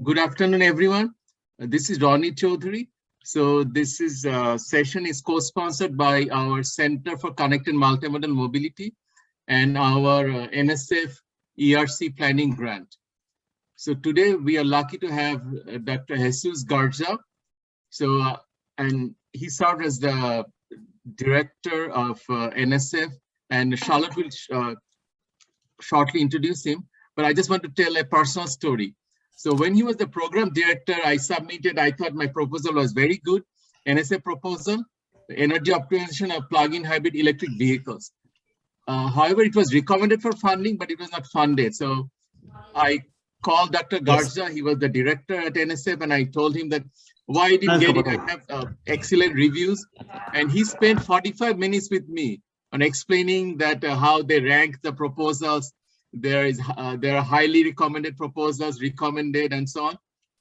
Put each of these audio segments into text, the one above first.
Good afternoon, everyone. This is Ronnie Chaudhary. So this session is co-sponsored by our Center for Connected Multimodal Mobility and our NSF ERC Planning Grant. So today we are lucky to have Dr. Jesus Garza. So, and he served as the director of NSF, and Charlotte will shortly introduce him. But I just want to tell a personal story. So when he was the program director, I thought my proposal was very good, NSF proposal, the energy optimization of plug-in hybrid electric vehicles. However, it was recommended for funding, but it was not funded. So I called Dr. Garza, he was the director at NSF, and I told him that why I didn't get it. I have excellent reviews. And he spent 45 minutes with me on explaining that how they rank the proposals. There are highly recommended proposals, recommended, and so on.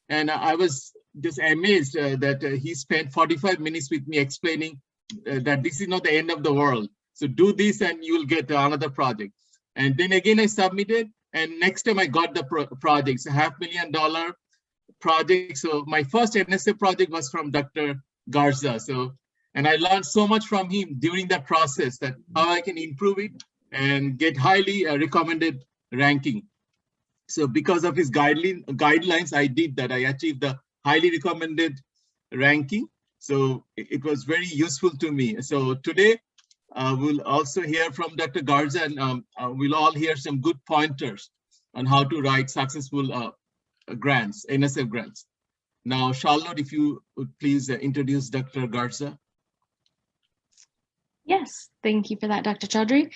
And I was just amazed that he spent 45 minutes with me explaining that this is not the end of the world. So do this and you will get another project. And then again, I submitted, and next time I got the projects, $500,000 project. So my first NSF project was from Dr. Garza. And I learned so much from him during that process, that how I can improve it and get highly recommended ranking. So because of his guidelines, I did that. I achieved the highly recommended ranking. So it was very useful to me. So today we'll also hear from Dr. Garza, and we'll all hear some good pointers on how to write successful grants, NSF grants. Now, Charlotte, if you would please introduce Dr. Garza. Yes, thank you for that, Dr. Chaudhary.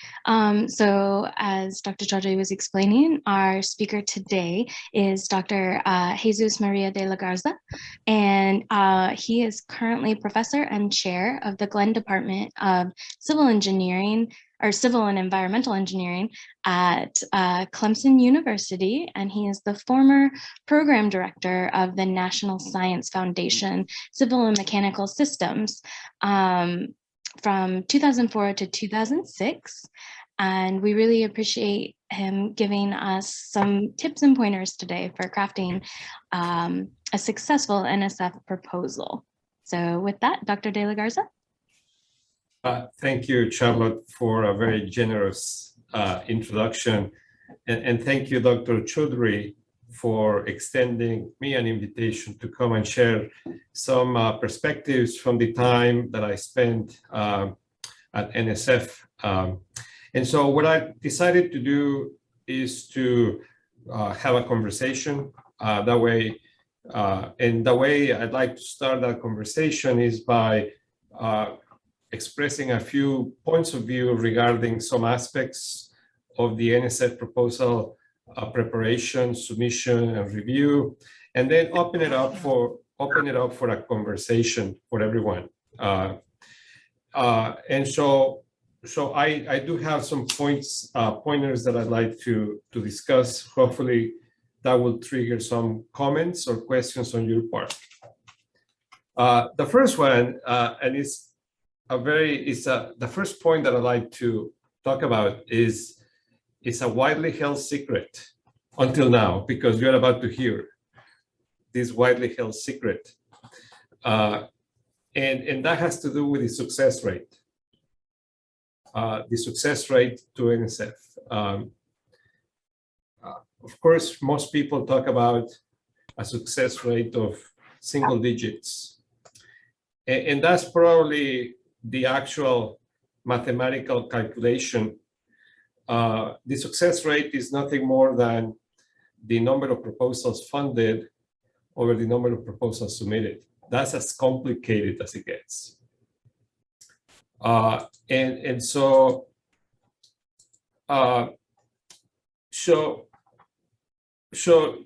So as Dr. Chaudhary was explaining, our speaker today is Dr. Jesus Maria de la Garza, and he is currently professor and chair of the Glenn Department of Civil Engineering or Civil and Environmental Engineering at Clemson University, and he is the former program director of the National Science Foundation Civil and Mechanical Systems from 2004 to 2006. And we really appreciate him giving us some tips and pointers today for crafting a successful NSF proposal. So with that, Dr. De La Garza. Thank you, Charlotte, for a very generous introduction. And thank you, Dr. Chaudhary, for extending me an invitation to come and share some perspectives from the time that I spent at NSF. And so what I decided to do is to have a conversation that way. And the way I'd like to start that conversation is by expressing a few points of view regarding some aspects of the NSF proposal preparation, submission, and review, and then open it up for a conversation for everyone. And so I do have some pointers that I'd like to discuss. Hopefully, that will trigger some comments or questions on your part. The first one, and the first point that I'd like to talk about is. It's a widely held secret until now, because you're about to hear this widely held secret. And that has to do with the success rate. The success rate to NSF. Of course, most people talk about a success rate of single digits. And that's probably the actual mathematical calculation. The success rate is nothing more than the number of proposals funded over the number of proposals submitted. That's as complicated as it gets. So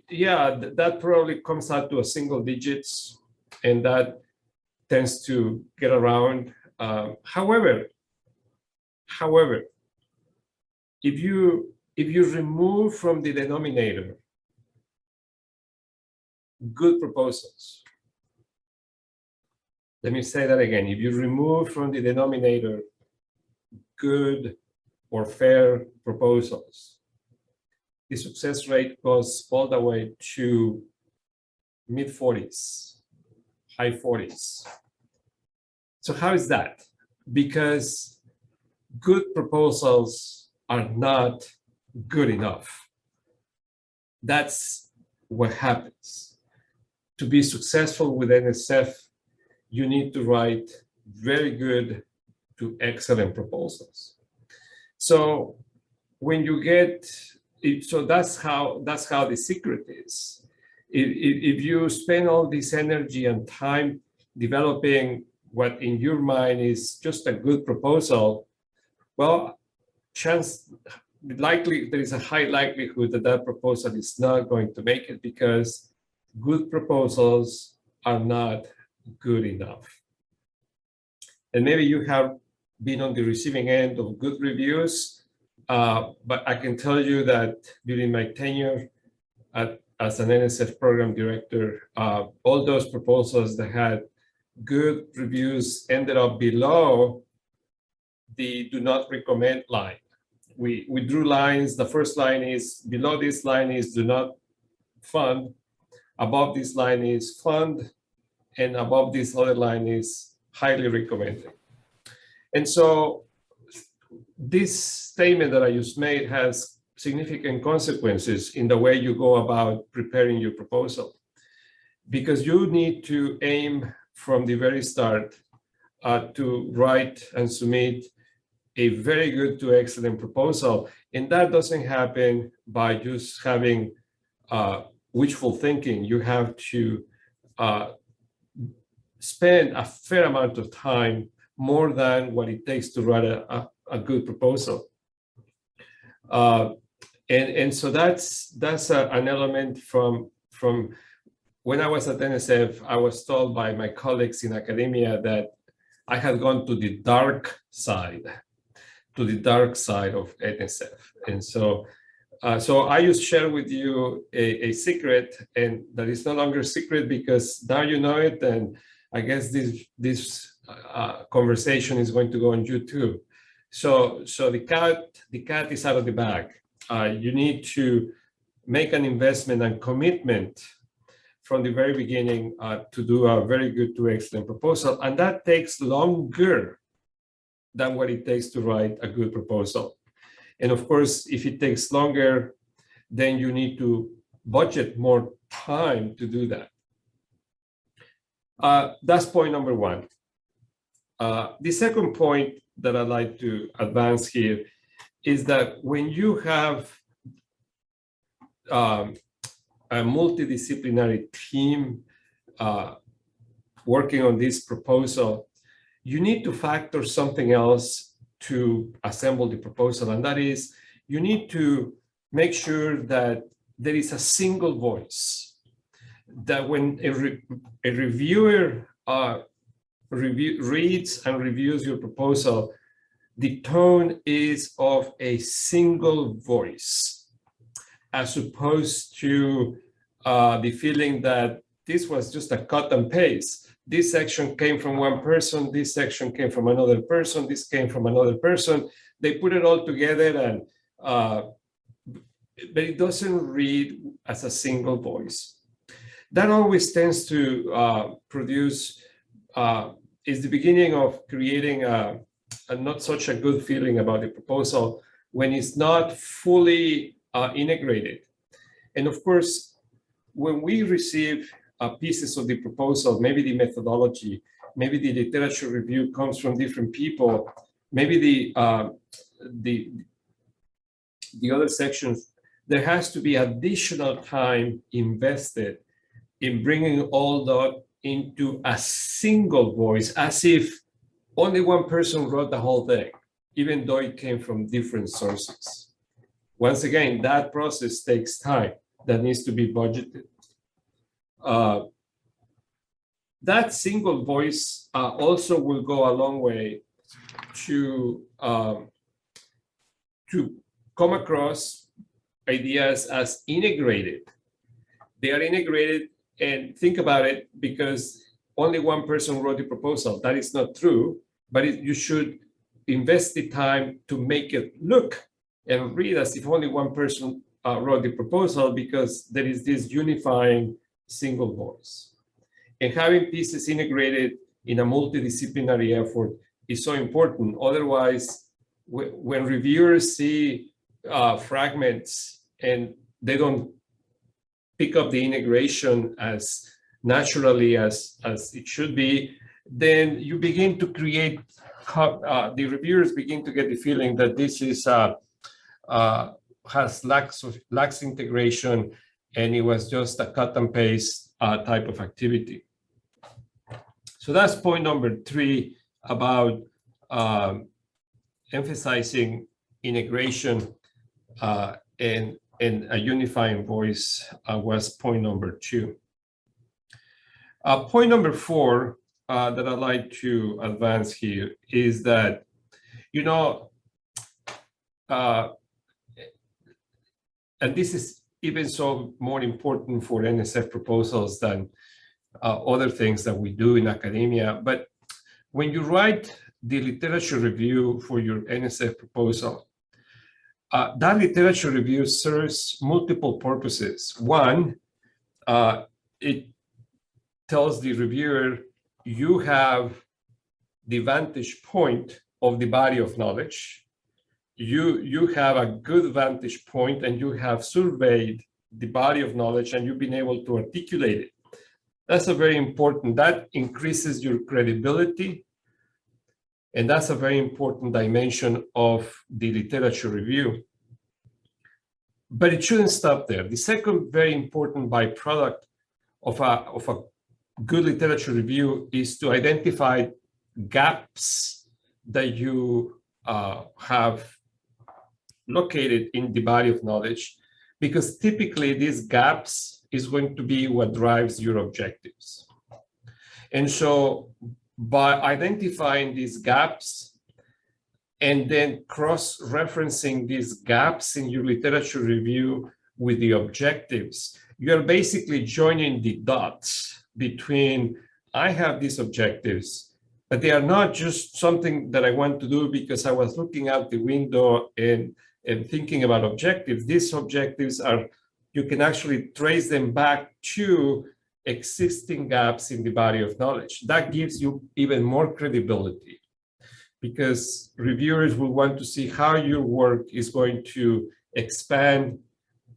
yeah, that probably comes out to a single digits, and that tends to get around. However, if you remove from the denominator good proposals, let me say that again. If you remove from the denominator good or fair proposals, the success rate goes all the way to mid-40s, high 40s. So how is that? Because good proposals are not good enough. That's what happens. To be successful with NSF, you need to write very good to excellent proposals. So when you get, so that's how the secret is. If you spend all this energy and time developing what in your mind is just a good proposal, well, there is a high likelihood that that proposal is not going to make it, because good proposals are not good enough. And maybe you have been on the receiving end of good reviews, but I can tell you that during my tenure as an NSF program director, all those proposals that had good reviews ended up below the do not recommend line. We drew lines. The first line is, below this line is do not fund, above this line is fund, and above this other line is highly recommended. And so this statement that I just made has significant consequences in the way you go about preparing your proposal, because you need to aim from the very start to write and submit a very good to excellent proposal. And that doesn't happen by just having wishful thinking. You have to spend a fair amount of time, more than what it takes to write a good proposal. And so that's an element from when I was at NSF. I was told by my colleagues in academia that I had gone to the dark side of NSF. And so I just share with you a secret, and that is no longer a secret because now you know it, and I guess this conversation is going to go on YouTube. So the cat is out of the bag. You need to make an investment and commitment from the very beginning to do a very good to excellent proposal, and that takes longer than what it takes to write a good proposal. And of course, if it takes longer, then you need to budget more time to do that. That's point number one. The second point that I'd like to advance here is that when you have a multidisciplinary team working on this proposal, you need to factor something else to assemble the proposal, and that is you need to make sure that there is a single voice, that when a reviewer reads and reviews your proposal, the tone is of a single voice, as opposed to the feeling that this was just a cut and paste. This section came from one person, this section came from another person, this came from another person. They put it all together, and but it doesn't read as a single voice. That always tends to produce, is the beginning of creating a not such a good feeling about the proposal when it's not fully integrated. And of course, when we receive pieces of the proposal, maybe the methodology, maybe the literature review comes from different people, maybe the other sections, there has to be additional time invested in bringing all that into a single voice, as if only one person wrote the whole thing, even though it came from different sources. Once again, that process takes time. That needs to be budgeted. That single voice also will go a long way to come across ideas as integrated. They are integrated, and think about it, because only one person wrote the proposal. That is not true, but you should invest the time to make it look and read as if only one person wrote the proposal, because there is this unifying single voice. And having pieces integrated in a multidisciplinary effort is so important. Otherwise, when reviewers see fragments and they don't pick up the integration as naturally as it should be, then you begin to create, the reviewers begin to get the feeling that this is has lacks integration, and it was just a cut and paste type of activity. So that's point number 3 about emphasizing integration and a unifying voice was point number 2. Point number 4 that I'd like to advance here is that, you know, and this is even so more important for NSF proposals than other things that we do in academia. But when you write the literature review for your NSF proposal, that literature review serves multiple purposes. One, it tells the reviewer you have the vantage point of the body of knowledge. You have a good vantage point, and you have surveyed the body of knowledge, and you've been able to articulate it. That's a very important, that increases your credibility, and that's a very important dimension of the literature review. But it shouldn't stop there. The second very important byproduct of a good literature review is to identify gaps that you have located in the body of knowledge, because typically these gaps is going to be what drives your objectives. And so by identifying these gaps and then cross-referencing these gaps in your literature review with the objectives, you're basically joining the dots between, I have these objectives, but they are not just something that I want to do because I was looking out the window and thinking about objectives. These objectives are, you can actually trace them back to existing gaps in the body of knowledge. That gives you even more credibility, because reviewers will want to see how your work is going to expand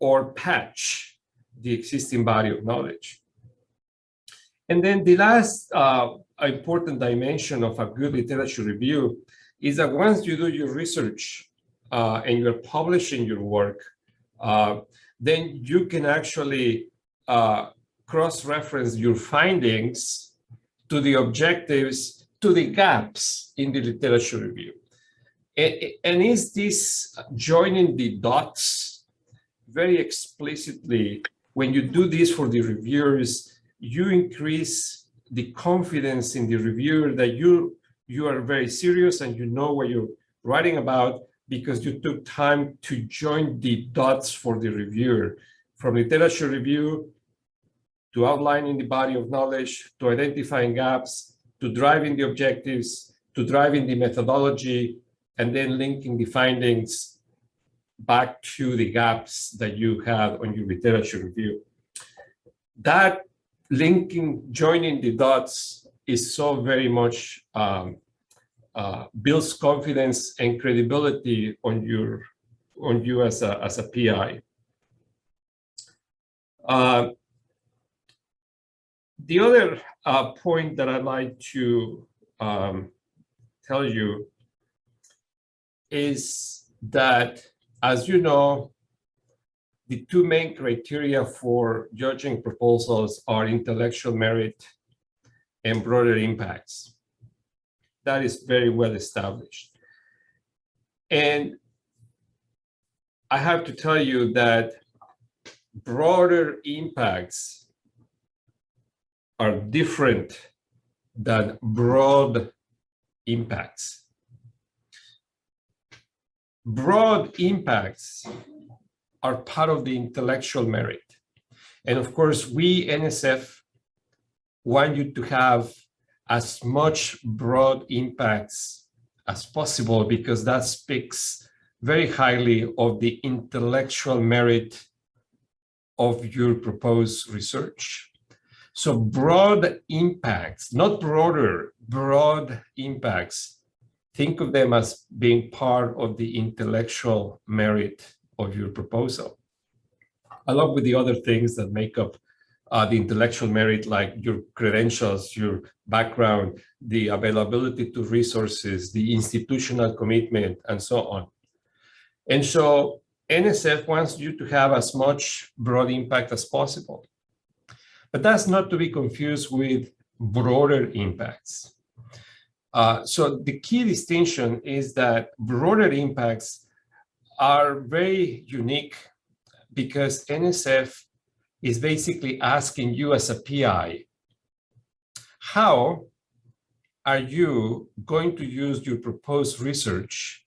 or patch the existing body of knowledge. And then the last important dimension of a good literature review is that once you do your research and you're publishing your work, then you can actually cross-reference your findings to the objectives, to the gaps in the literature review. And is this joining the dots very explicitly? When you do this for the reviewers, you increase the confidence in the reviewer that you are very serious and you know what you're writing about, because you took time to join the dots for the reviewer, from literature review to outlining the body of knowledge, to identifying gaps, to driving the objectives, to driving the methodology, and then linking the findings back to the gaps that you had on your literature review. That linking, joining the dots is so very much builds confidence and credibility on you as a PI. The other point that I'd like to tell you is that, as you know, the two main criteria for judging proposals are intellectual merit and broader impacts. That is very well established. And I have to tell you that broader impacts are different than broad impacts. Broad impacts are part of the intellectual merit. And of course, we, NSF, want you to have as much broad impacts as possible, because that speaks very highly of the intellectual merit of your proposed research. So broad impacts, not broader, broad impacts, think of them as being part of the intellectual merit of your proposal, along with the other things that make up the intellectual merit, like your credentials, your background, the availability to resources, the institutional commitment, and so on. And so NSF wants you to have as much broad impact as possible. But that's not to be confused with broader impacts. So the key distinction is that broader impacts are very unique because NSF is basically asking you as a PI, how are you going to use your proposed research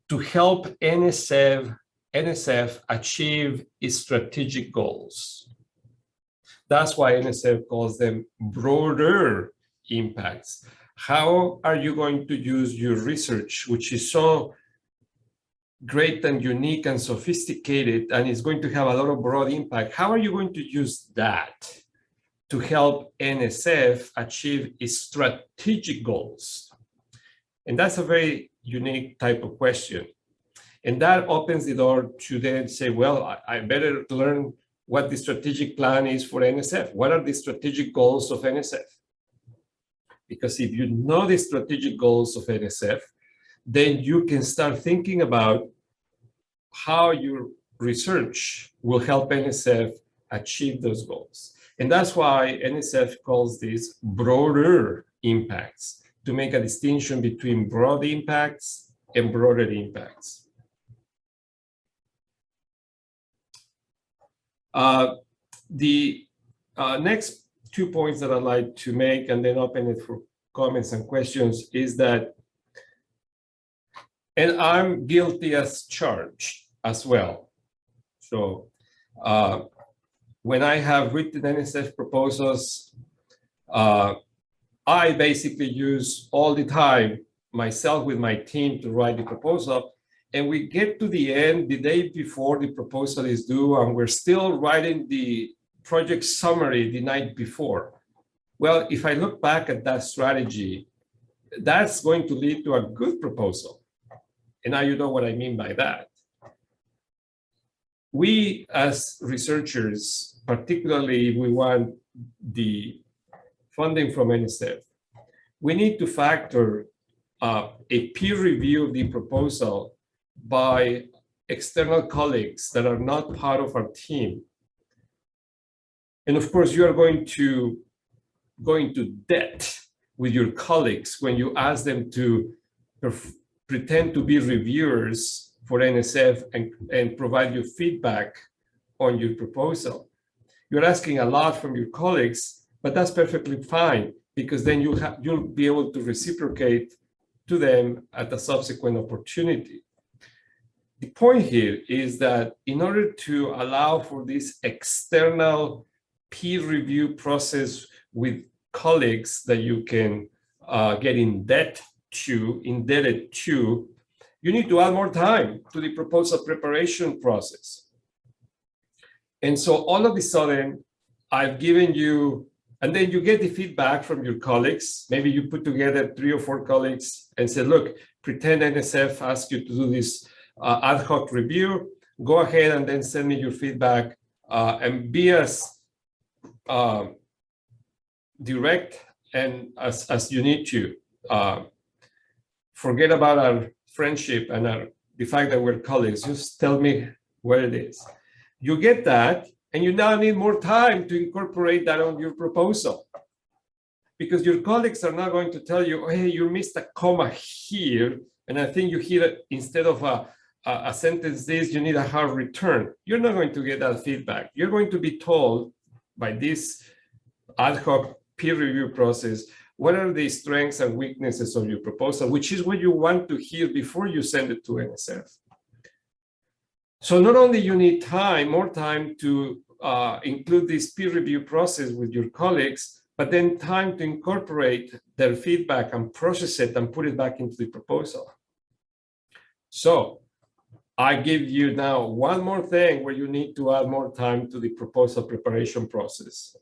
to help NSF achieve its strategic goals? That's why NSF calls them broader impacts. How are you going to use your research, which is so great and unique and sophisticated, and is going to have a lot of broad impact? How are you going to use that to help NSF achieve its strategic goals? And that's a very unique type of question. And that opens the door to then say, well, I better learn what the strategic plan is for NSF. What are the strategic goals of NSF? Because if you know the strategic goals of NSF, then you can start thinking about how your research will help NSF achieve those goals. And that's why NSF calls these broader impacts, to make a distinction between broad impacts and broader impacts. The next 2 points that I'd like to make, and then open it for comments and questions, is that, and I'm guilty as charged as well. So when I have written NSF proposals, I basically use all the time myself with my team to write the proposal. And we get to the end, the day before the proposal is due, and we're still writing the project summary the night before. Well, if I look back at that strategy, that's going to lead to a good proposal. And now you know what I mean by that. We as researchers, particularly if we want the funding from NSF, we need to factor a peer review of the proposal by external colleagues that are not part of our team. And of course, you are going to go into debt with your colleagues when you ask them to pretend to be reviewers for NSF and provide you feedback on your proposal. You're asking a lot from your colleagues, but that's perfectly fine, because then you'll be able to reciprocate to them at a subsequent opportunity. The point here is that in order to allow for this external peer review process with colleagues that you can get indebted to, you need to add more time to the proposal preparation process. And so all of a sudden, I've given you, and then you get the feedback from your colleagues. Maybe you put together 3 or 4 colleagues and say, look, pretend NSF asked you to do this ad hoc review. Go ahead and then send me your feedback and be as direct and as you need to. Forget about our friendship and the fact that we're colleagues. Just tell me where it is. You get that, and you now need more time to incorporate that on your proposal, because your colleagues are not going to tell you, oh, hey, you missed a comma here, and I think you hear instead of a sentence this, you need a hard return. You're not going to get that feedback. You're going to be told by this ad hoc peer review process, what are the strengths and weaknesses of your proposal, which is what you want to hear before you send it to NSF. So not only you need time, more time to include this peer review process with your colleagues, but then time to incorporate their feedback and process it and put it back into the proposal. So I give you now one more thing where you need to add more time to the proposal preparation process.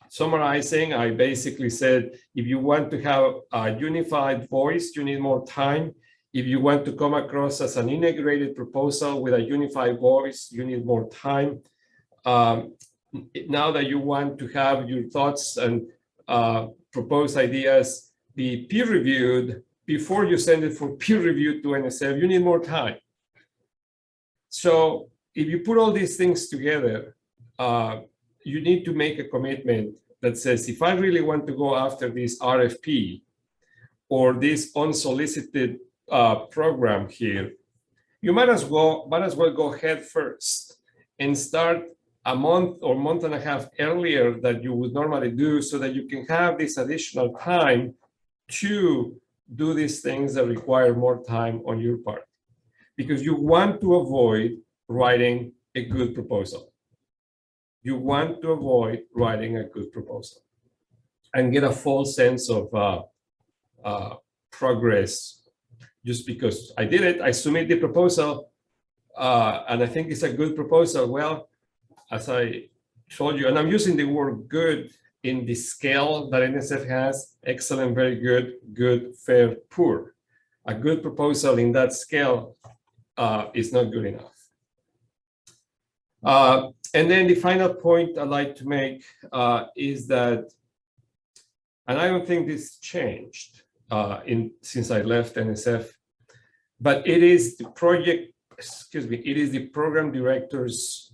Summarizing, I basically said, if you want to have a unified voice, you need more time. If you want to come across as an integrated proposal with a unified voice, you need more time. Now that you want to have your thoughts and proposed ideas be peer-reviewed, before you send it for peer review to NSF, you need more time. So if you put all these things together, you need to make a commitment that says, if I really want to go after this RFP or this unsolicited program here, you might as well go head first and start a month or month and a half earlier than you would normally do, so that you can have this additional time to do these things that require more time on your part, because you want to avoid writing a good proposal. You want to avoid writing a good proposal and get a full sense of progress. Just because I did it, I submit the proposal, and I think it's a good proposal. Well, as I told you, and I'm using the word good in the scale that NSF has: excellent, very good, good, fair, poor. A good proposal in that scale is not good enough. And then the final point I'd like to make is that, and I don't think this changed since I left NSF, but it is the program director's,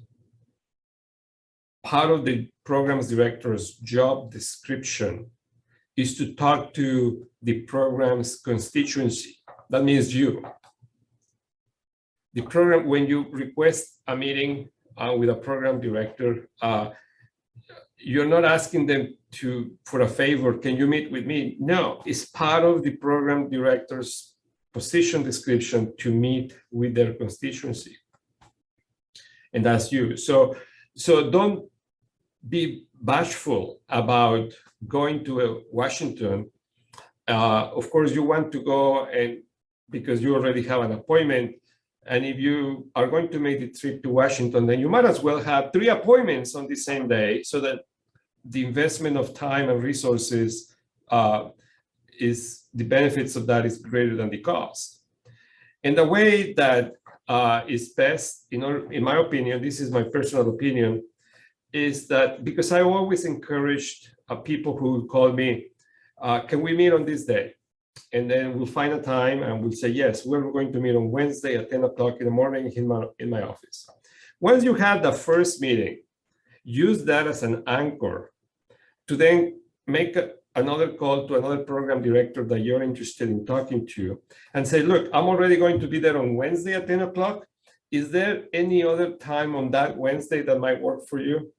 part of the programs director's job description is to talk to the program's constituency. That means you. The program, when you request a meeting with a program director, you're not asking them for a favor, can you meet with me? No, it's part of the program director's position description to meet with their constituency. And that's you. So don't be bashful about going to Washington. Of course, you want to go, and because you already have an appointment. And if you are going to make the trip to Washington, then you might as well have 3 appointments on the same day, so that the investment of time and resources the benefits of that is greater than the cost. And the way that is best, in my opinion, this is my personal opinion, is that, because I always encouraged people who call me, can we meet on this day? And then we'll find a time and we'll say, yes, we're going to meet on Wednesday at 10 o'clock in the morning in my office. Once you have the first meeting, use that as an anchor to then make another call to another program director that you're interested in talking to and say, look, I'm already going to be there on Wednesday at 10 o'clock. Is there any other time on that Wednesday that might work for you?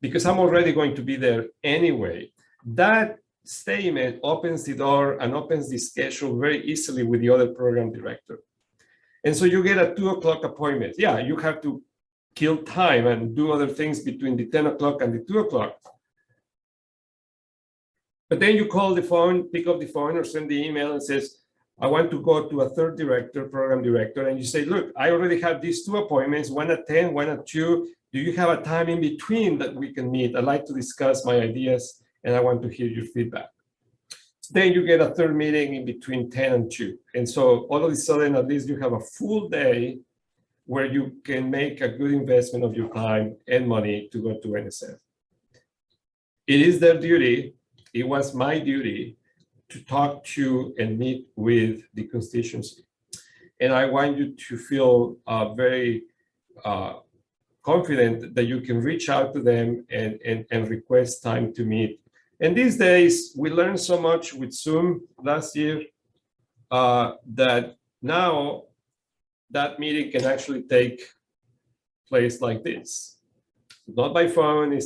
Because I'm already going to be there anyway. That statement opens the door and opens the schedule very easily with the other program director. And so you get a 2 o'clock appointment. Yeah, you have to kill time and do other things between the 10 o'clock and the 2 o'clock. But then you call the phone, pick up the phone or send the email and says, I want to go to a third director, program director. And you say, look, I already have these 2 appointments, one at 10, one at 2. Do you have a time in between that we can meet? I'd like to discuss my ideas and I want to hear your feedback. Then you get a third meeting in between 10 and 2. And so all of a sudden, at least you have a full day where you can make a good investment of your time and money to go to NSF. It is their duty. It was my duty to talk to and meet with the constituency. And I want you to feel very confident that you can reach out to them and request time to meet. And these days, we learned so much with Zoom last year that now that meeting can actually take place like this. Not by phone,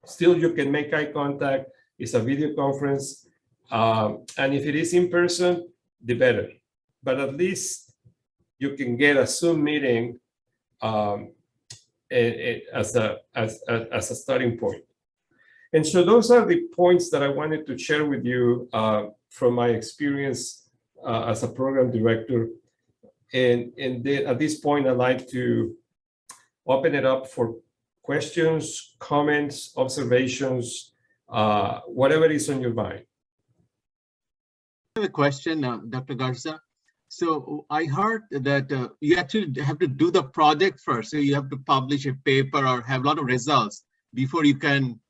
still you can make eye contact, it's a video conference. And if it is in person, the better. But at least you can get a Zoom meeting as a starting point. And so those are the points that I wanted to share with you from my experience as a program director. And then at this point, I'd like to open it up for questions, comments, observations, whatever is on your mind. I have a question, Dr. Garza. So I heard that you actually have to do the project first. So you have to publish a paper or have a lot of results before you can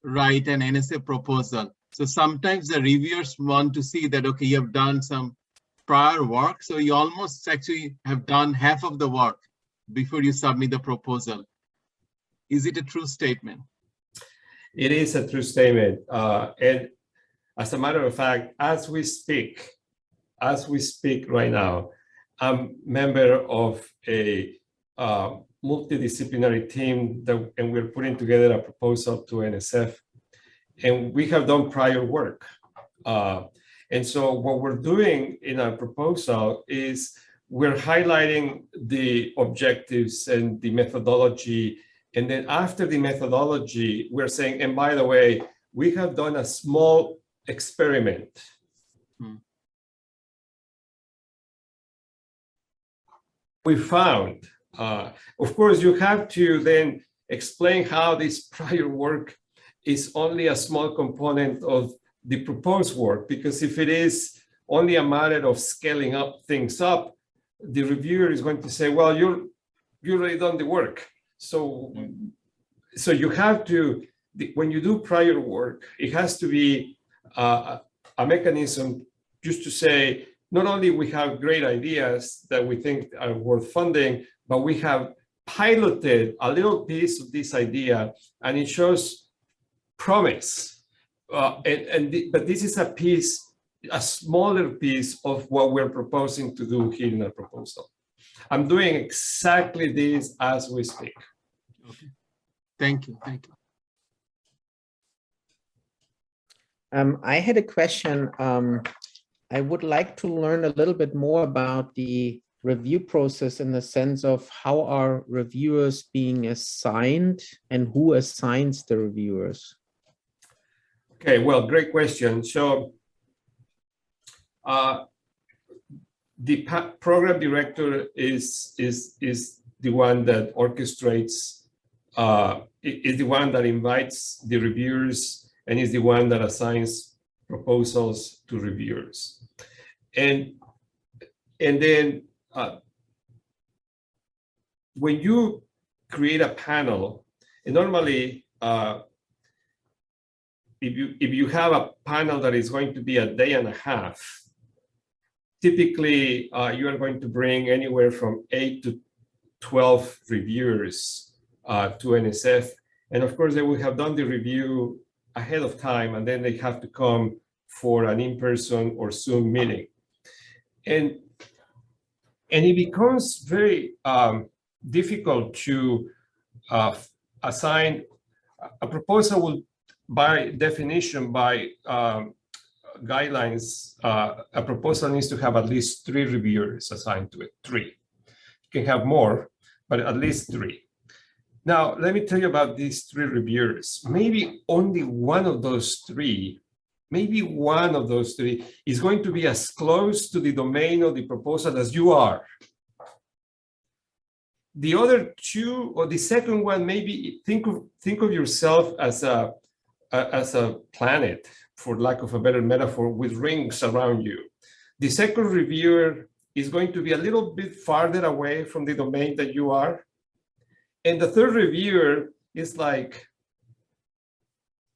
write an NSF proposal. So sometimes the reviewers want to see that, okay, you have done some prior work. So you almost actually have done half of the work before you submit the proposal. Is it a true statement? It is a true statement. And as a matter of fact, as we speak right now, I'm member of a multidisciplinary team and we're putting together a proposal to NSF. And we have done prior work. And so what we're doing in our proposal is we're highlighting the objectives and the methodology. And then after the methodology, we're saying, and by the way, we have done a small experiment. We found, of course, you have to then explain how this prior work is only a small component of the proposed work, because if it is only a matter of scaling up things up, the reviewer is going to say, well, you already done the work. So you have to, when you do prior work, it has to be a mechanism just to say, not only we have great ideas that we think are worth funding, but we have piloted a little piece of this idea and it shows promise. But this is a smaller piece of what we're proposing to do here in our proposal. I'm doing exactly this as we speak. Okay. Thank you. Thank you. I had a question. I would like to learn a little bit more about the review process in the sense of how are reviewers being assigned and who assigns the reviewers? Okay, well, great question. So the program director is the one that orchestrates, is the one that invites the reviewers and is the one that assigns proposals to reviewers. And then when you create a panel, and normally if you have a panel that is going to be a day and a half, typically you are going to bring anywhere from 8 to 12 reviewers to NSF. And of course, they will have done the review ahead of time, and then they have to come for an in-person or Zoom meeting. And it becomes very difficult to assign a proposal. Will, by definition, by guidelines, a proposal needs to have at least 3 reviewers assigned to it. 3. You can have more, but at least 3. Now, let me tell you about these 3 reviewers. Maybe only one of those 3, is going to be as close to the domain of the proposal as you are. The other 2, or the second one, maybe think of yourself as a planet, for lack of a better metaphor, with rings around you. The second reviewer is going to be a little bit farther away from the domain that you are. And the third reviewer is like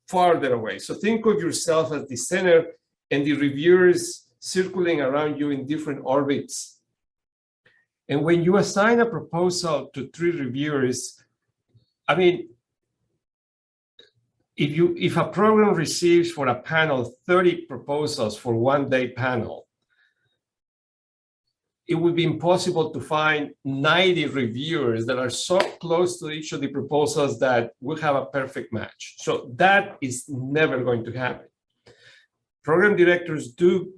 farther away. So think of yourself as the center and the reviewers circling around you in different orbits. And when you assign a proposal to 3 reviewers, I mean, if a program receives for a panel 30 proposals for one-day panel, it would be impossible to find 90 reviewers that are so close to each of the proposals that will have a perfect match. So that is never going to happen. Program directors do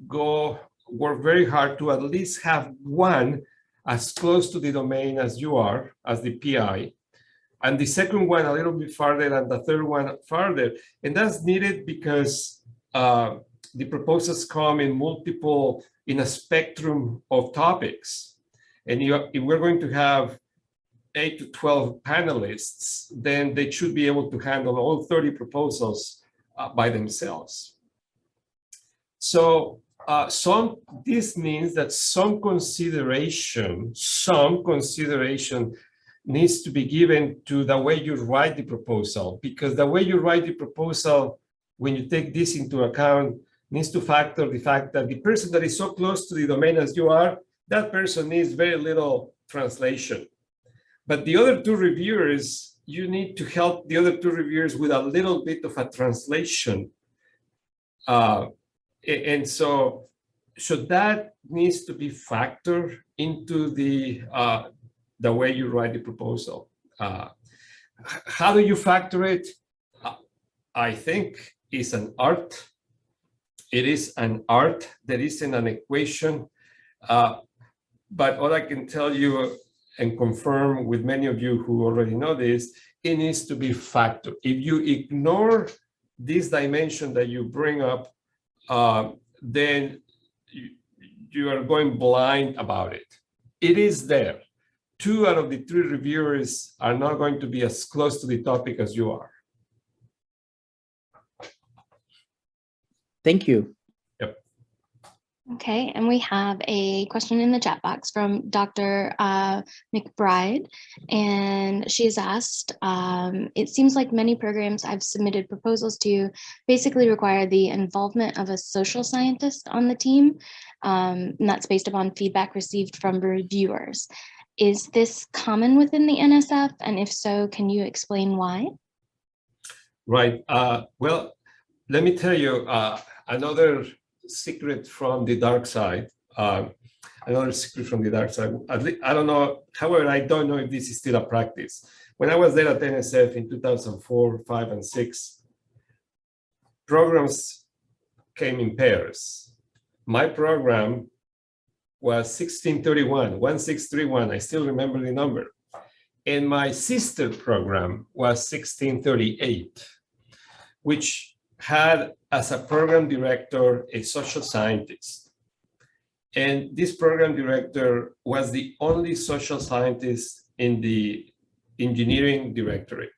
work very hard to at least have one as close to the domain as you are, as the PI, and the second one a little bit farther, and the third one farther. And that's needed because the proposals come in multiple in a spectrum of topics. And if we're going to have 8 to 12 panelists, then they should be able to handle all 30 proposals by themselves. So this means that some consideration needs to be given to the way you write the proposal, because the way you write the proposal, when you take this into account, needs to factor the fact that the person that is so close to the domain as you are, that person needs very little translation. But the other two reviewers, you need to help the other two reviewers with a little bit of a translation. And so that needs to be factored into the way you write the proposal. How do you factor it? I think it's an art. It is an art. There isn't an equation. But all I can tell you and confirm with many of you who already know this, it needs to be factored. If you ignore this dimension that you bring up, then you are going blind about it. It is there. 2 out of the 3 reviewers are not going to be as close to the topic as you are. Thank you. Yep. Okay, and we have a question in the chat box from Dr. McBride, and she's asked, it seems like many programs I've submitted proposals to basically require the involvement of a social scientist on the team, and that's based upon feedback received from reviewers. Is this common within the NSF? And if so, can you explain why? Right. Well, let me tell you another secret from the dark side. Another secret from the dark side. I don't know, however, I don't know if this is still a practice. When I was there at NSF in 2004, 5, and 6, programs came in pairs. My program was 1631. I still remember the number. And my sister program was 1638, which had as a program director a social scientist. And this program director was the only social scientist in the engineering directorate.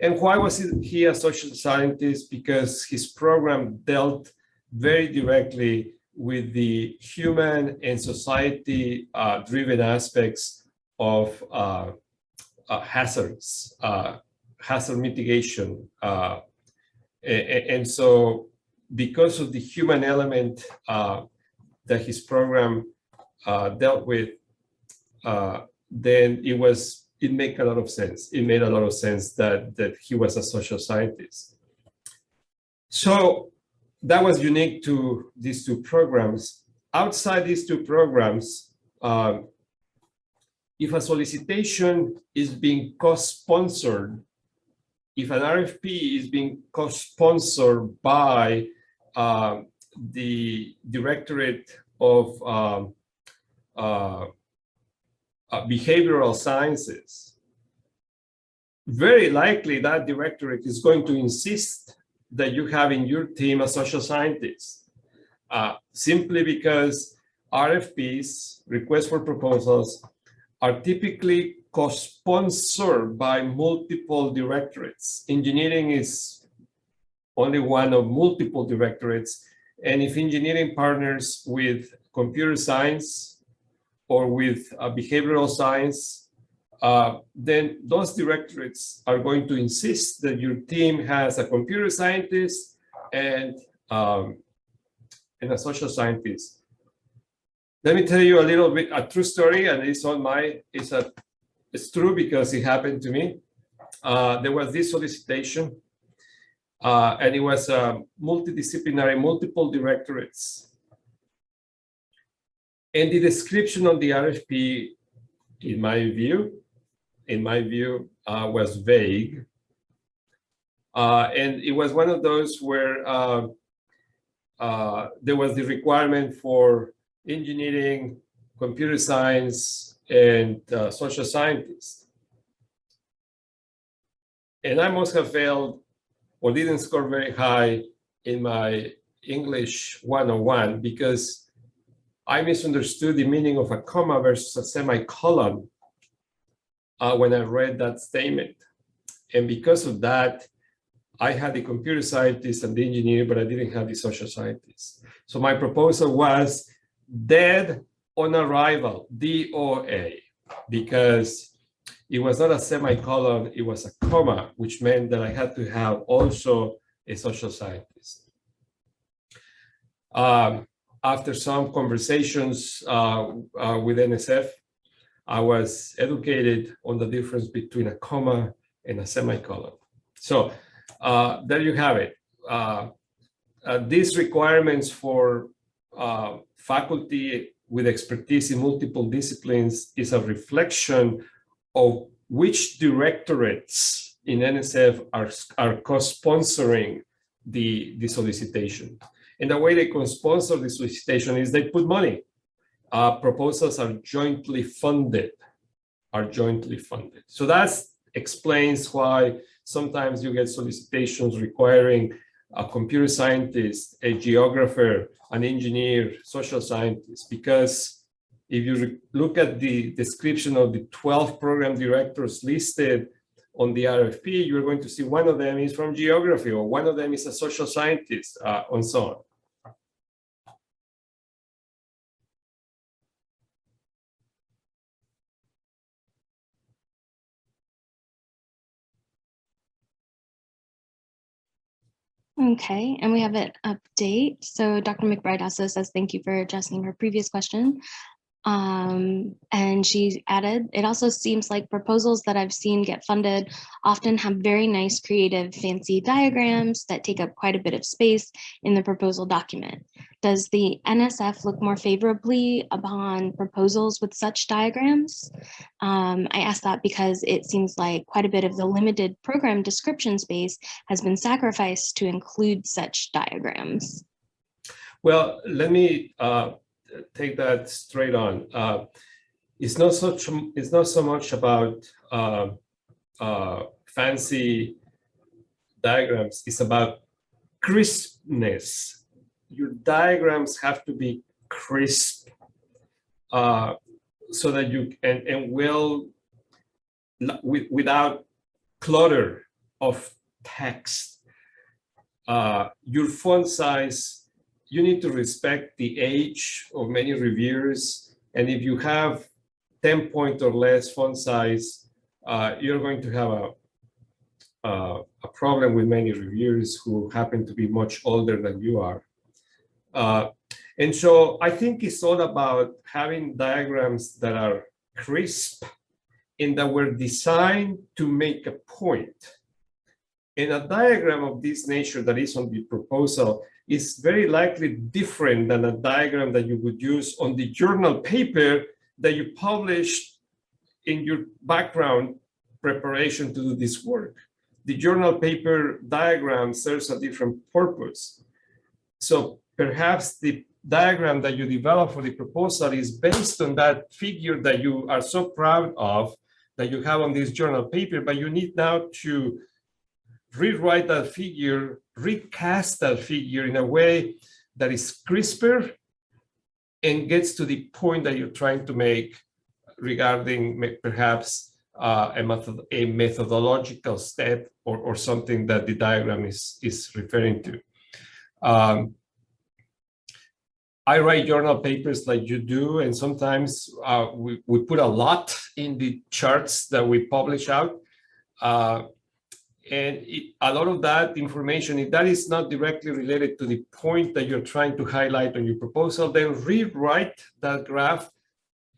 And why was he a social scientist? Because his program dealt very directly with the human and society driven aspects of hazards, hazard mitigation. And so because of the human element that his program dealt with, then it made a lot of sense. It made a lot of sense that he was a social scientist. So that was unique to these 2 programs. Outside these 2 programs, if a solicitation is being co-sponsored, if an RFP is being co-sponsored by the Directorate of Behavioral Sciences, very likely that directorate is going to insist that you have in your team a social scientist, simply because RFPs, requests for proposals, are typically co-sponsored by multiple directorates. Engineering is only one of multiple directorates. And if engineering partners with computer science or with behavioral science, then those directorates are going to insist that your team has a computer scientist and a social scientist. Let me tell you a little bit, a true story, and it's true because it happened to me. There was this solicitation, and it was multidisciplinary, multiple directorates. And the description of the RFP, in my view, was vague. And it was one of those where there was the requirement for engineering, computer science, and social scientists. And I must have failed or didn't score very high in my English 101 because I misunderstood the meaning of a comma versus a semicolon when I read that statement. And because of that, I had the computer scientist and the engineer, but I didn't have the social scientist. So my proposal was dead on arrival, DOA, because it was not a semicolon, it was a comma, which meant that I had to have also a social scientist. After some conversations with NSF, I was educated on the difference between a comma and a semicolon. So there you have it. These requirements for faculty with expertise in multiple disciplines is a reflection of which directorates in NSF are co-sponsoring the solicitation. And the way they co-sponsor the solicitation is they put money. Proposals are jointly funded, So that explains why sometimes you get solicitations requiring a computer scientist, a geographer, an engineer, social scientist, because if you look at the description of the 12 program directors listed on the RFP, you're going to see one of them is from geography, or one of them is a social scientist, and so on. Okay, and we have an update. So Dr. McBride also says, thank you for addressing her previous question. And she added, it also seems like proposals that I've seen get funded often have very nice, creative, fancy diagrams that take up quite a bit of space in the proposal document. Does the NSF look more favorably upon proposals with such diagrams? I ask that because it seems like quite a bit of the limited program description space has been sacrificed to include such diagrams. Well, let me take that straight on. It's not so much about fancy diagrams. It's about crispness. Your diagrams have to be crisp, so that you and well, without clutter of text. Your font size, you need to respect the age of many reviewers. And if you have 10-point or less font size, you're going to have a problem with many reviewers who happen to be much older than you are. And so I think it's all about having diagrams that are crisp and that were designed to make a point. And a diagram of this nature that is on the proposal is very likely different than a diagram that you would use on the journal paper that you published in your background preparation to do this work. The journal paper diagram serves a different purpose. So perhaps the diagram that you develop for the proposal is based on that figure that you are so proud of, that you have on this journal paper, but you need now to rewrite that figure, recast that figure in a way that is crisper and gets to the point that you're trying to make regarding perhaps a methodological step or something that the diagram is referring to. I write journal papers like you do, and sometimes we put a lot in the charts that we publish out. And a lot of that information, if that is not directly related to the point that you're trying to highlight on your proposal, then rewrite that graph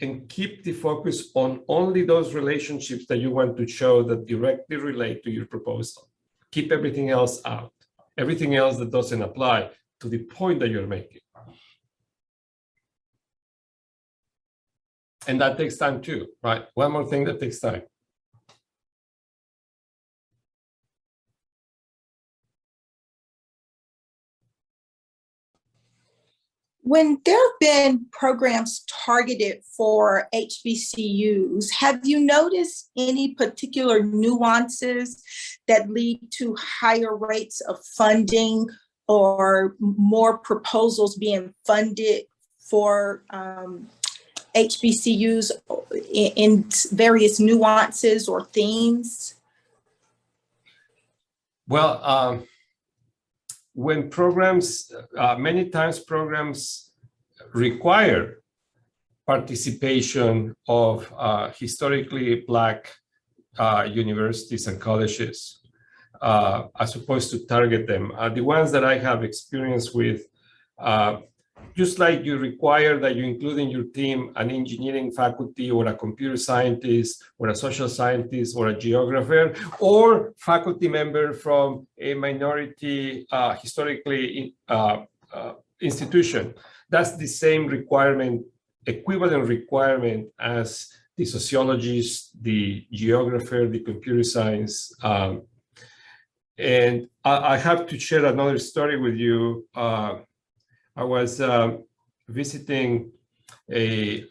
and keep the focus on only those relationships that you want to show that directly relate to your proposal. Keep everything else out, everything else that doesn't apply to the point that you're making. And that takes time too, right? One more thing that takes time. When there have been programs targeted for HBCUs, have you noticed any particular nuances that lead to higher rates of funding or more proposals being funded for HBCUs in various nuances or themes? Well, when programs, many times programs require participation of historically Black universities and colleges, as opposed to target them. The ones that I have experience with, just like you require that you include in your team an engineering faculty or a computer scientist or a social scientist or a geographer or faculty member from a minority historically institution. That's the same requirement, equivalent requirement as the sociologist, the geographer, the computer science. And I have to share another story with you. I was visiting a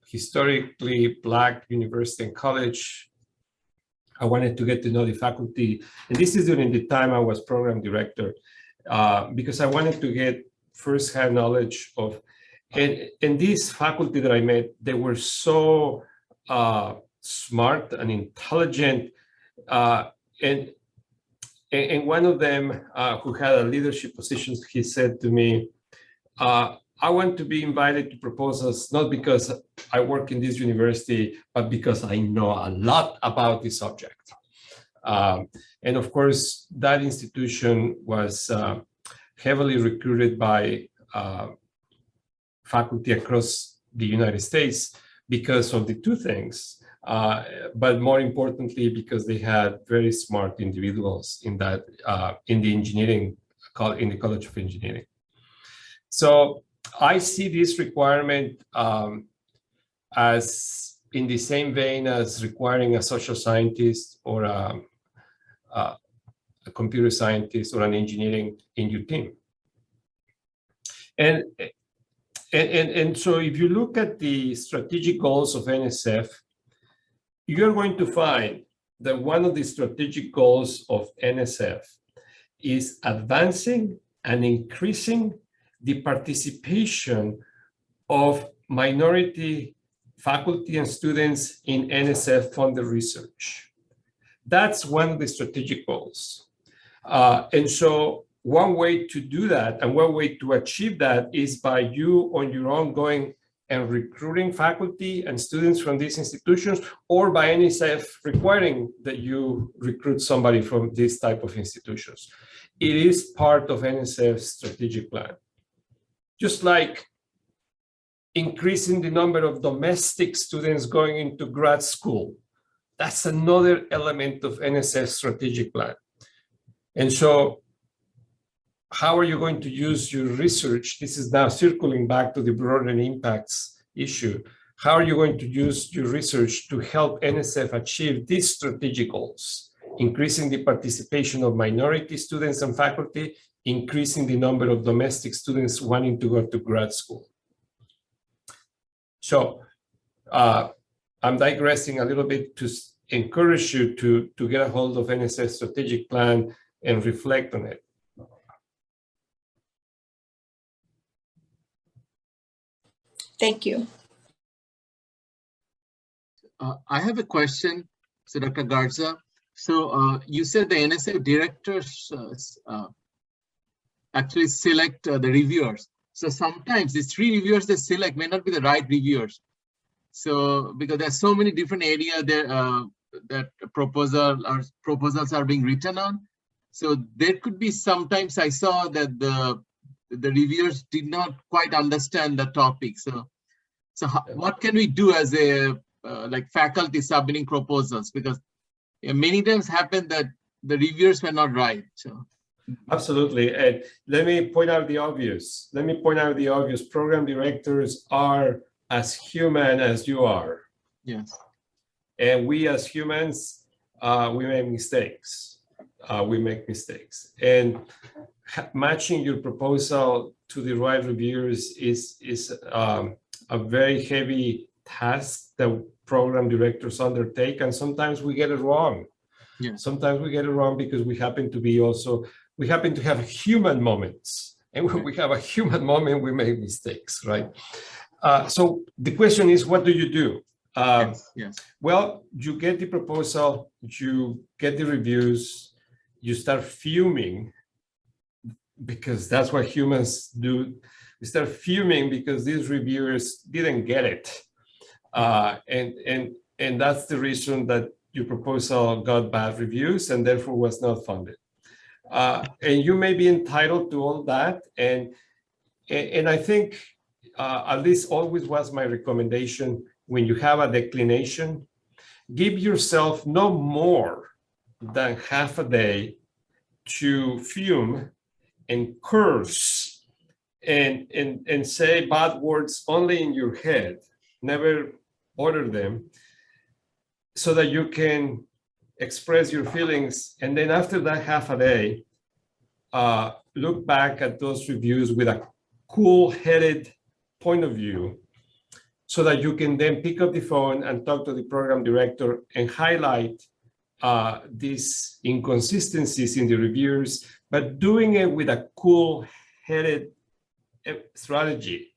historically Black university and college. I wanted to get to know the faculty. And this is during the time I was program director, because I wanted to get firsthand knowledge of, and this faculty that I met, they were so smart and intelligent. And one of them who had a leadership position, he said to me, I want to be invited to proposals, not because I work in this university, but because I know a lot about the subject. And of course, that institution was heavily recruited by faculty across the United States because of the two things. But more importantly, because they had very smart individuals in that in the engineering, in the College of Engineering. So I see this requirement as in the same vein as requiring a social scientist or a computer scientist or an engineering in your team. And so if you look at the strategic goals of NSF, you're going to find that one of the strategic goals of NSF is advancing and increasing the participation of minority faculty and students in NSF-funded research. That's one of the strategic goals. And so one way to do that and one way to achieve that is by you on your own going and recruiting faculty and students from these institutions, or by NSF requiring that you recruit somebody from this type of institutions. It is part of NSF's strategic plan. Just like increasing the number of domestic students going into grad school, that's another element of NSF's strategic plan. And so how are you going to use your research? This is now circling back to the broader impacts issue. How are you going to use your research to help NSF achieve these strategic goals? Increasing the participation of minority students and faculty, increasing the number of domestic students wanting to go to grad school. So I'm digressing a little bit to encourage you to get a hold of NSF's strategic plan and reflect on it. Thank you. I have a question, so Dr. Garza. So you said the NSF directors actually select the reviewers. So sometimes these 3 reviewers they select may not be the right reviewers. So because there's so many different areas there that proposals are being written on. So there could be sometimes I saw that the reviewers did not quite understand the topic. So what can we do as a like faculty submitting proposals? Because many times happen that the reviewers were not right. So. Absolutely. And let me point out the obvious. Program directors are as human as you are. Yes. And we as humans, we make mistakes. And matching your proposal to the right reviewers is a very heavy task that program directors undertake. And sometimes we get it wrong. Yeah. Sometimes we get it wrong because we happen to have human moments And when we have a human moment, we make mistakes, right? So the question is, what do you do? Yes. Well, you get the proposal, you get the reviews, you start fuming, because that's what humans do. We start fuming because these reviewers didn't get it. And that's the reason that your proposal got bad reviews and therefore was not funded. And you may be entitled to all that. And I think, at least always was my recommendation, when you have a declination, give yourself no more than half a day to fume and curse and say bad words only in your head, never utter them, so that you can express your feelings. And then after that half a day, look back at those reviews with a cool-headed point of view, so that you can then pick up the phone and talk to the program director and highlight these inconsistencies in the reviews, but doing it with a cool-headed strategy.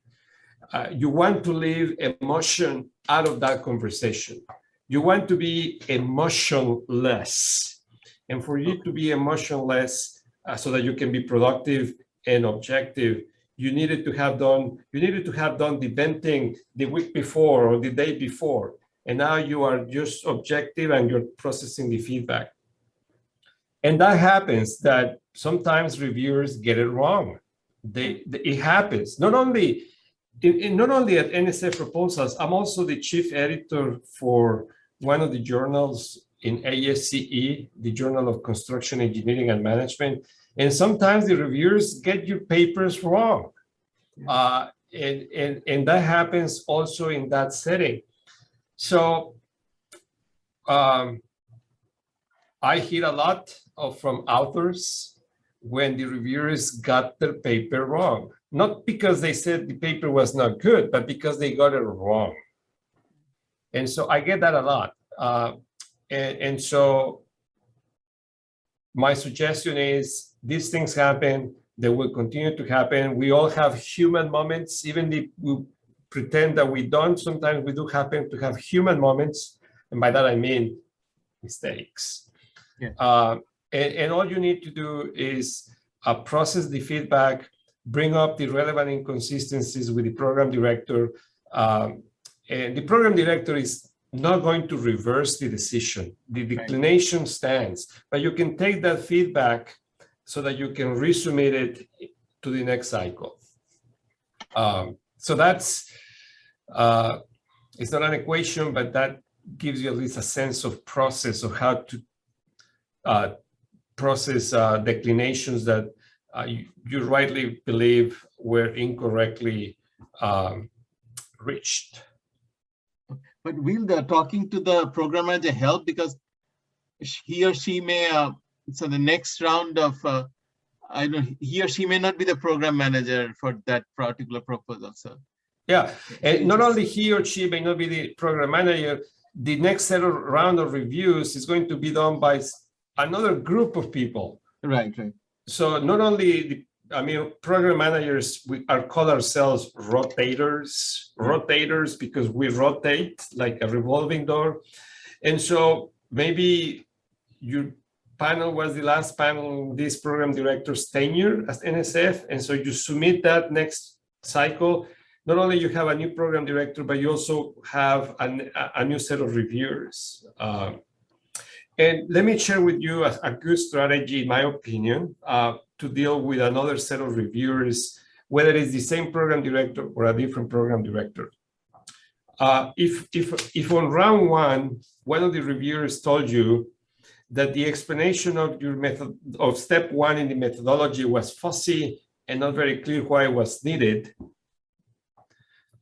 You want to leave emotion out of that conversation. You want to be emotionless. And for you to be emotionless, so that you can be productive and objective, you needed to have done the venting the week before or the day before. And now you are just objective and you're processing the feedback. And that happens, that sometimes reviewers get it wrong. It happens. Not only at NSF Proposals, I'm also the chief editor for one of the journals in ASCE, the Journal of Construction Engineering and Management. And sometimes the reviewers get your papers wrong. And that happens also in that setting. So I hear a lot from authors when the reviewers got their paper wrong. Not because they said the paper was not good, but because they got it wrong. And so I get that a lot. And so my suggestion is, these things happen, they will continue to happen. We all have human moments, even if we pretend that we don't. Sometimes we do happen to have human moments. And by that, I mean mistakes. Yeah. And all you need to do is process the feedback, bring up the relevant inconsistencies with the program director. And the program director is not going to reverse the decision. The declination stands, but you can take that feedback so that you can resubmit it to the next cycle. So that's, it's not an equation, but that gives you at least a sense of process of how to process declinations that you rightly believe were incorrectly reached. But will the talking to the program manager help? Because he or she may, so the next round of, I don't know, he or she may not be the program manager for that particular proposal. So yeah, and not only he or she may not be the program manager, the next set of round of reviews is going to be done by another group of people. Right. So not only program managers, we are called ourselves rotators because we rotate like a revolving door. And so maybe your panel was the last panel in this program director's tenure as NSF. And so you submit that next cycle. Not only you have a new program director, but you also have a new set of reviewers. And let me share with you a good strategy, in my opinion, to deal with another set of reviewers, whether it's the same program director or a different program director. If on round one of the reviewers told you that the explanation of your method of step one in the methodology was fuzzy and not very clear why it was needed,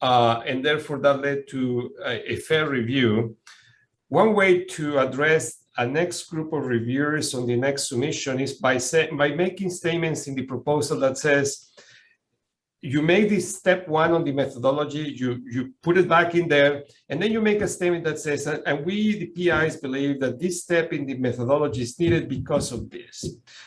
and therefore that led to a fair review, one way to address a next group of reviewers on the next submission is by making statements in the proposal that says, you make this step one on the methodology, you put it back in there, and then you make a statement that says, and we, the PIs, believe that this step in the methodology is needed because of this.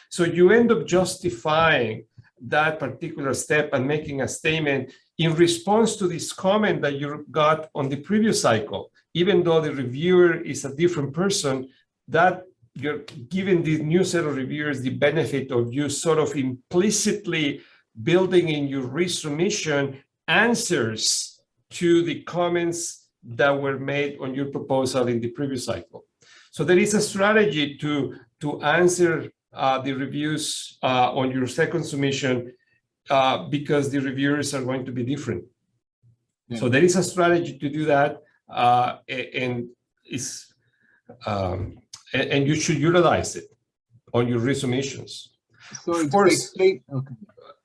So you end up justifying that particular step and making a statement in response to this comment that you got on the previous cycle. Even though the reviewer is a different person, that you're giving the new set of reviewers the benefit of you sort of implicitly building in your resubmission answers to the comments that were made on your proposal in the previous cycle. So there is a strategy to answer the reviews on your second submission because the reviewers are going to be different. Yeah. So there is a strategy to do that, and you should utilize it on your resubmissions. So of course, okay.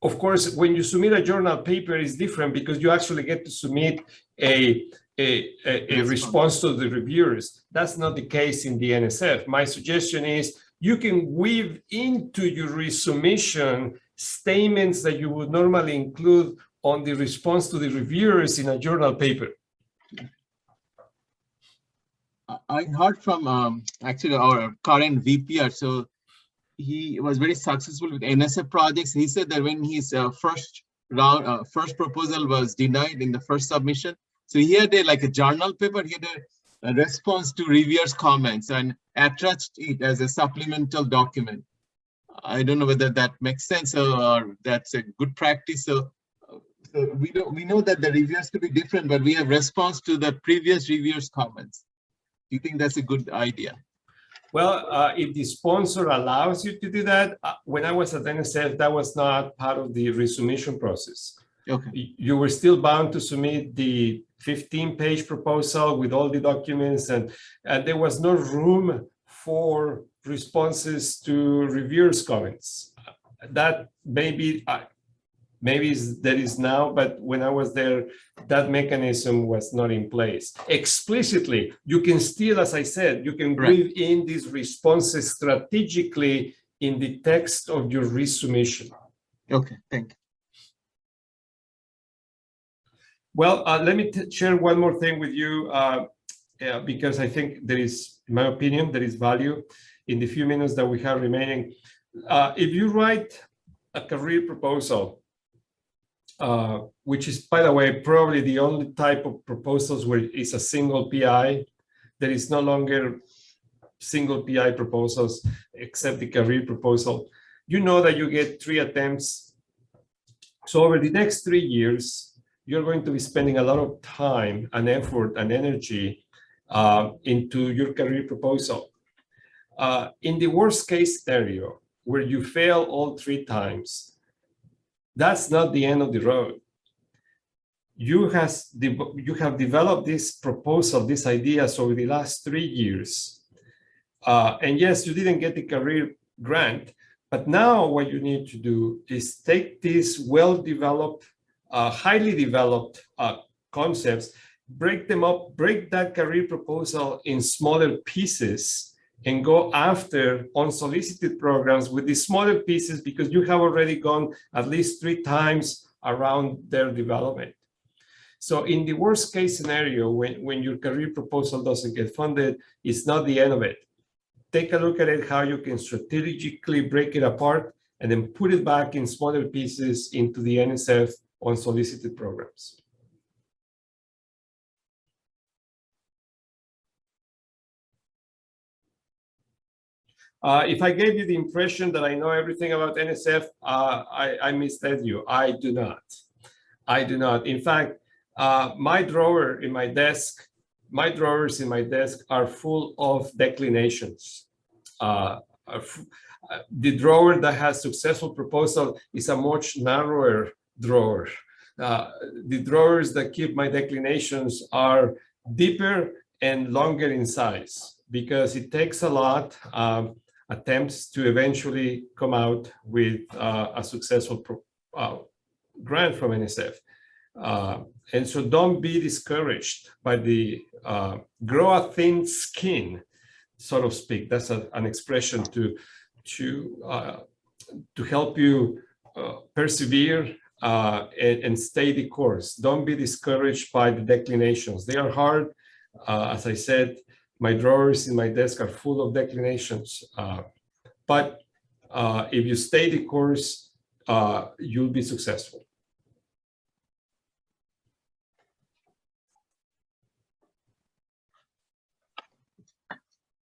Of course, when you submit a journal paper, it's different because you actually get to submit a response to the reviewers. That's not the case in the NSF. My suggestion is you can weave into your resubmission statements that you would normally include on the response to the reviewers in a journal paper. I heard from actually our current VPR. So he was very successful with NSF projects. He said that when his first proposal was denied in the first submission, so he had like a journal paper, he had a response to reviewers' comments and attached it as a supplemental document. I don't know whether that makes sense or that's a good practice. So we know that the reviewers could be different, but we have response to the previous reviewers' comments. Do you think that's a good idea? Well, if the sponsor allows you to do that, when I was at NSF, that was not part of the resubmission process. Okay. You were still bound to submit the 15-page proposal with all the documents, and there was no room for responses to reviewers' comments. That maybe there is now, but when I was there, that mechanism was not in place. Explicitly, you can still, as I said, you can weave in these responses strategically in the text of your resubmission. Okay, thank you. Well, let me share one more thing with you, because I think there is, in my opinion, there is value in the few minutes that we have remaining. If you write a career proposal, which is, by the way, probably the only type of proposals where it's a single PI. There is no longer single PI proposals except the career proposal. You know that you get 3 attempts. So over the next 3 years, you're going to be spending a lot of time and effort and energy into your career proposal. In the worst case scenario, where you fail all 3 times, that's not the end of the road. You have developed this proposal, these ideas over the last 3 years. And yes, you didn't get the career grant, but now what you need to do is take these well-developed, highly developed concepts, break them up, break that career proposal in smaller pieces, and go after unsolicited programs with the smaller pieces because you have already gone at least 3 times around their development. So in the worst case scenario, when your career proposal doesn't get funded, it's not the end of it. Take a look at it, how you can strategically break it apart and then put it back in smaller pieces into the NSF unsolicited programs. If I gave you the impression that I know everything about NSF, I misled you. I do not. I do not. In fact, my drawers in my desk are full of declinations. The drawer that has successful proposal is a much narrower drawer. The drawers that keep my declinations are deeper and longer in size because it takes a lot attempts to eventually come out with a successful grant from NSF. And so don't be discouraged by the grow a thin skin, so to speak. That's an expression to help you persevere and stay the course. Don't be discouraged by the declinations. They are hard. As I said, my drawers in my desk are full of declinations. But if you stay the course, you'll be successful.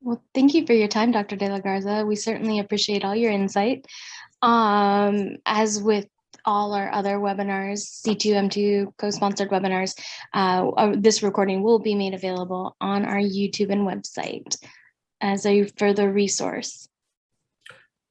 Well, thank you for your time, Dr. De La Garza. We certainly appreciate all your insight. As with all our other webinars, C2M2 co-sponsored webinars, this recording will be made available on our YouTube and website as a further resource.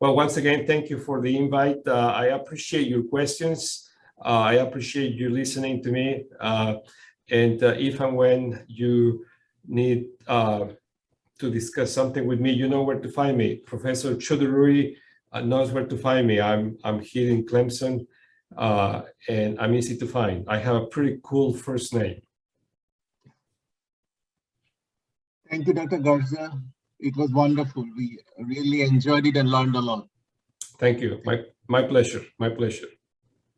Well, once again, thank you for the invite. I appreciate your questions. I appreciate you listening to me. And if and when you need to discuss something with me, you know where to find me. Professor Choudhury knows where to find me. I'm here in Clemson, and I'm easy to find. I have a pretty cool first name. Thank you, Dr. Garza. It was wonderful. We really enjoyed it and learned a lot. Thank you. My pleasure. My pleasure.